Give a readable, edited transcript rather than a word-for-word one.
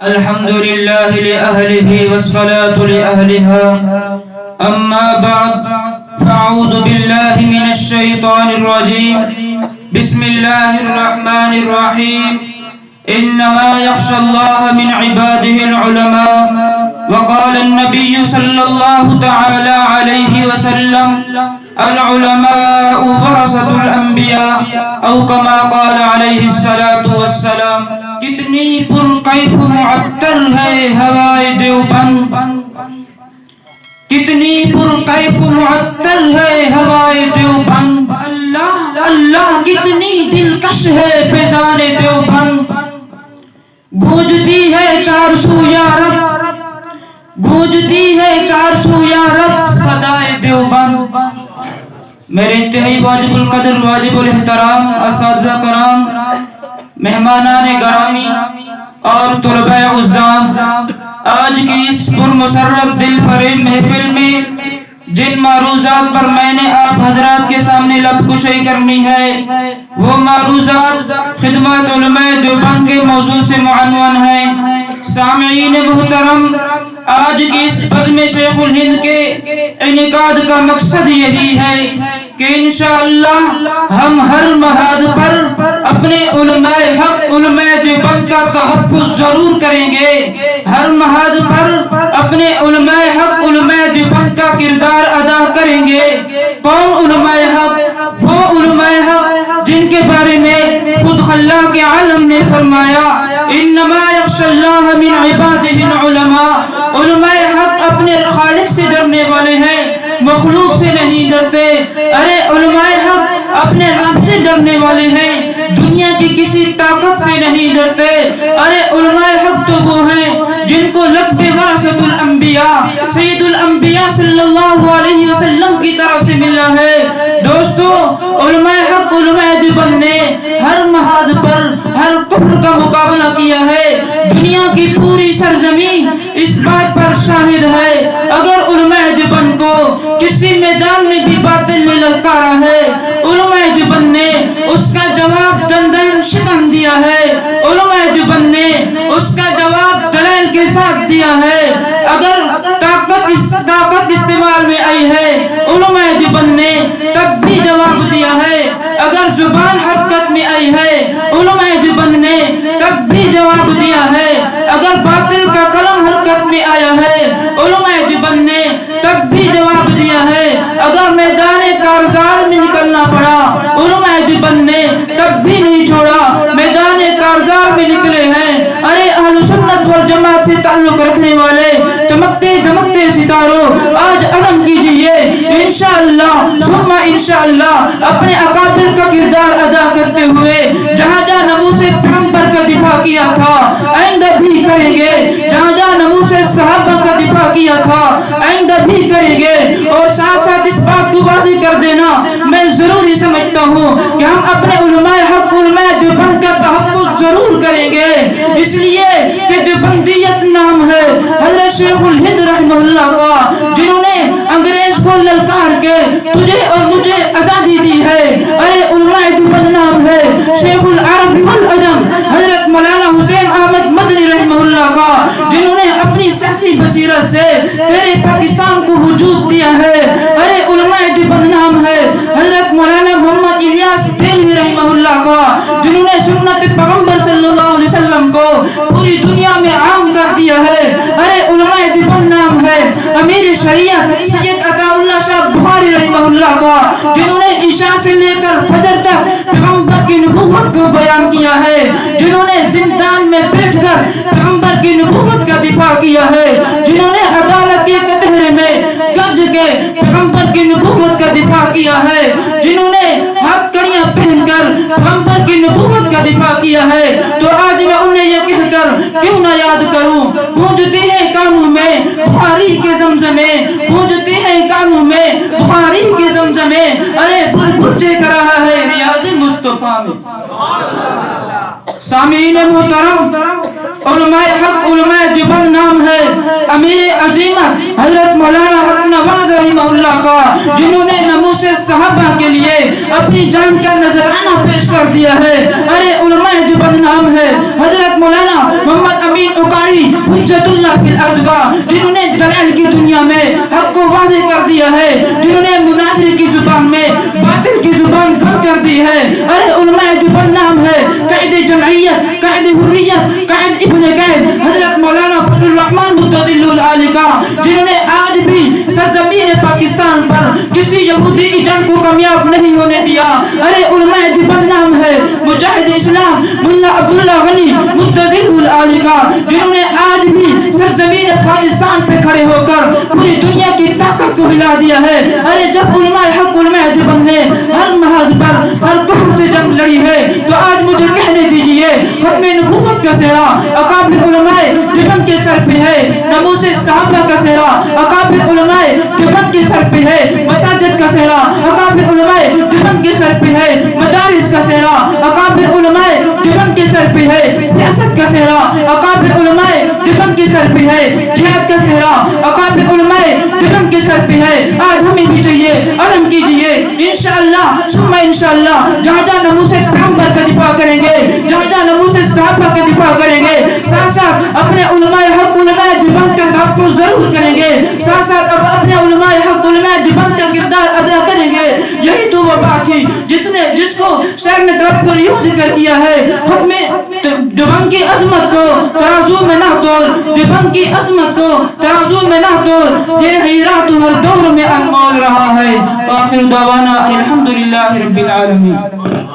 الحمد لله لأهله والصلاة لأهلها أما بعد فأعوذ بالله من الشيطان الرجيم بسم الله الرحمن الرحيم إنما يخشى الله من عباده العلماء وقال النبي صلى الله تعالى عليه وسلم العلماء ورثة الأنبياء أو كما قال عليه الصلاة والسلام کتنی پرکیف معطر ہے ہوائے دیوبند، کتنی پرکیف معطر ہے ہوائے دیوبند، اللہ اللہ کتنی دلکش ہے فضان دیوبند، گونجتی ہے چار سو یا رب، گونجتی ہے چار سو یا رب صدائے دیوبند۔ میرے انتہائی واجب القدر واجب الاحترام اساتذہ کرام، مہمانان گرامی اور طلباء عزام، آج کی اس پرمسرت دل فریب محفل میں جن معروضات پر میں نے آپ حضرات کے سامنے لب کشائی کرنی ہے وہ معروضات خدمات علماء دیوبند کے موضوع سے معنون ہیں۔ سامعین محترم، آج کی اس بزم شیخ الہند کے انعقاد کا مقصد یہی ہے کہ انشاءاللہ ہم ہر محاذ پر اپنے علماء حق علماء دیوبند کا تحفظ ضرور کریں گے، ہر محاذ پر اپنے علماء حق علماء دیوبند کا کردار ادا کریں گے۔ کون علماء حق؟ وہ علماء حق جن کے بارے میں خود خلاق عالم نے فرمایا انما یخشی اللہ من عبادہ العلماء، علماء حق اپنے خالق سے ڈرنے والے ہیں، مخلوق سے نہیں ڈرتے۔ ارے علماء حق اپنے رب سے ڈرنے والے ہیں، دنیا کی کسی طاقت سے نہیں ڈرتے۔ ارے علماء حق تو وہ ہیں جن کو لقب ورثۃ الانبیاء سید الانبیاء صلی اللہ علیہ وسلم کی طرف سے ملا ہے۔ دوستو، علماء حق علماء دیوبند نے ہر محاذ پر ہر کفر کا مقابلہ کیا ہے، دنیا کی پوری سرزمین اس بات پر شاہد ہے۔ اگر علماء دیوبند کو کسی میدان میں بھی باطل نے للکارا ہے، علماء دیوبند نے اس کا جواب دندان شکن دیا ہے، علماء دیوبند نے اس کا جواب دلائل کے ساتھ دیا ہے۔ اگر طاقت استعمال میں آئی ہے، علماء دیوبند نے تب بھی جواب دیا ہے۔ اگر زبان حرکت میں آئی ہے، علماء دیوبند نے تب بھی جواب دیا ہے۔ اگر باطل کا قلم حرکت میں آیا ہے، علماء دیوبند نے تب بھی جواب دیا ہے۔ اگر میدان کارزار میں نکلنا پڑا، علماء دیوبند نے تب بھی نہیں چھوڑا، میدان کارزار میں نکلے ہیں۔ ارے اہل سنت والجماعت سے تعلق رکھنے والے چمکتے دمکتے ستاروں، آج عزم کیجئے انشاءاللہ ثم انشاءاللہ اپنے اکابر کا کردار ادا کرتے ہوئے جہاں جہاں نموذج پیغمبر کا دفاع کیا تھا آئندہ بھی کریں گے، جہاں جہاں نموذج صحابہ کا دفاع کیا تھا آئندہ بھی کریں گے۔ اور ساتھ ساتھ اس بات کو واضح کر دینا میں ضروری سمجھتا ہوں کہ ہم اپنے علماء حق علماء دیوبند کا تحفظ ضرور کریں گے، اس لیے کہ دیوبندیت نام ہے حضرت شیخ الہند رحمہ اللہ کا، جنہوں نے انگریز کو للکار کے تجھے اور مجھے آزادی دی ہے۔ ارے علماء دیوبند نام ہے شیخ العرب والعجم حضرت مولانا حسین احمد مدنی رحمہ اللہ کا، جنہوں نے اپنی سیاسی بصیرت سے تیرے پاکستان کو وجود دیا ہے۔ ارے علماء دیوبند نام ہے حضرت مولانا محمد الیاس دہلوی رحمہ اللہ کا، جنہوں نے سنت پیغمبر صلی اللہ علیہ وسلم کو پوری دنیا میں عام کر دیا ہے۔ ارے علماء دیوبند نام ہے امیر شریعت سید عطا اللہ شاہ بخاری رحمہ اللہ کا، جنہوں نے عشاء سے لے کر فجر تک پیغمبر کی نبوت کو بیان کیا ہے، جنہوں نے زندان میں بیٹھ کر پیغمبر کی نبوت کا دفاع کیا ہے، جنہوں نے عدالت کے کٹہرے میں گرج کے پیغمبر کی نبوت کا دفاع کیا ہے، جنہوں نے ہاتھ کڑیاں پہن کر پیغمبر کی نبوت کا دفاع کیا ہے۔ تو آج میں انہیں یہ کہہ کر کیوں نہ یاد کروں، گونجتے ہیں کانوں میں بخاری کے زمزمے، گونجتے ہیں کانوں میں بخاری کے زمزمے، ارے بلبل چہک رہا ہے ریاض مصطفیٰ میں۔ سامعین محترم، علماء حق علماء دیوبند نام ہے امیر عظیمت حضرت مولانا حق نواز رحمہ اللہ کا، جنہوں نے نموذج صحابہ کے لیے اپنی جان کا نذرانہ پیش کر دیا ہے۔ ارے علماء دیوبند نام ہے حضرت مولانا محمد امین اکاڑی حجت اللہ فی الارض کا، جنہوں نے دلائل کی دنیا میں حق کو واضح کر دیا ہے، جنہوں نے مناظرے کی زبان میں باطل کی زبان بند کر دی ہے. ارے علماء دیوبند نام ہے، قائد جمعیت، قائد حریت، قائد ابن قید حضرت مولانا فضل الرحمان متضل العالی کا، جنہوں نے آج بھی سرزمین پاکستان پر کسی یہودی ایجنٹ کو کامیاب نہیں ہونے دیا. ارے علماء دیوبند نام ہے مجاہد اسلام ملا عبداللہ غنی متضل العالی کا، جنہوں نے آج بھی سرزمین پاکستان پہ کھڑے ہو کر پوری دنیا کی طاقت کو ہلا دیا ہے. ارے جب علماء حق علماء دیوبند نے ہر محاذ پر ہر کفر سے جنگ لڑی ہے، تو آج مجھے کہنے دیجئے ختم نبوت کا سہرا اکابر علماء دیوبند کے سر پہ ہے، ناموس صحابہ کا سہرا اکابر علماء دیوبند کے سر پہ ہے، مساجد کا سہرا اکابر علماء دیوبند کے سر پہ ہے، مدارس کا سہرا اکابر علماء دیوبند کے سر پہ ہے، سیاست کا سہرا اکابر علماء دیوبند کے سر پہ ہے، جہاد کا سہرا اکابر علماء دیوبند کے سر پہ ہے. آج ہمیں بھی چاہیے علم کیجئے انشاءاللہ ثم انشاءاللہ، جہاں جہاں ناموس پیغمبر کا دفاع کریں گے، جہاں جہاں ناموس صحابہ کا دفاع کریں گے، ساتھ ساتھ اپنے علماء حق علماء دیوبند کا تحفظ ضرور کریں گے، ساتھ ساتھ اپنے علماء حق علماء دیوبند کا کردار ادا کریں گے. یہی تو وہ بات تھی جس کو شہر میں درد کو یوں ذکر کیا ہے، ختم دیوبند کی عظمت کو ترازو میں نہ توڑ، دیوبند کی عظمت کو ترازو میں نہ توڑ، یہ ہیرا تو ہر دور میں انمول رہا ہے. آخر دعوانا الحمدللہ رب العالمین.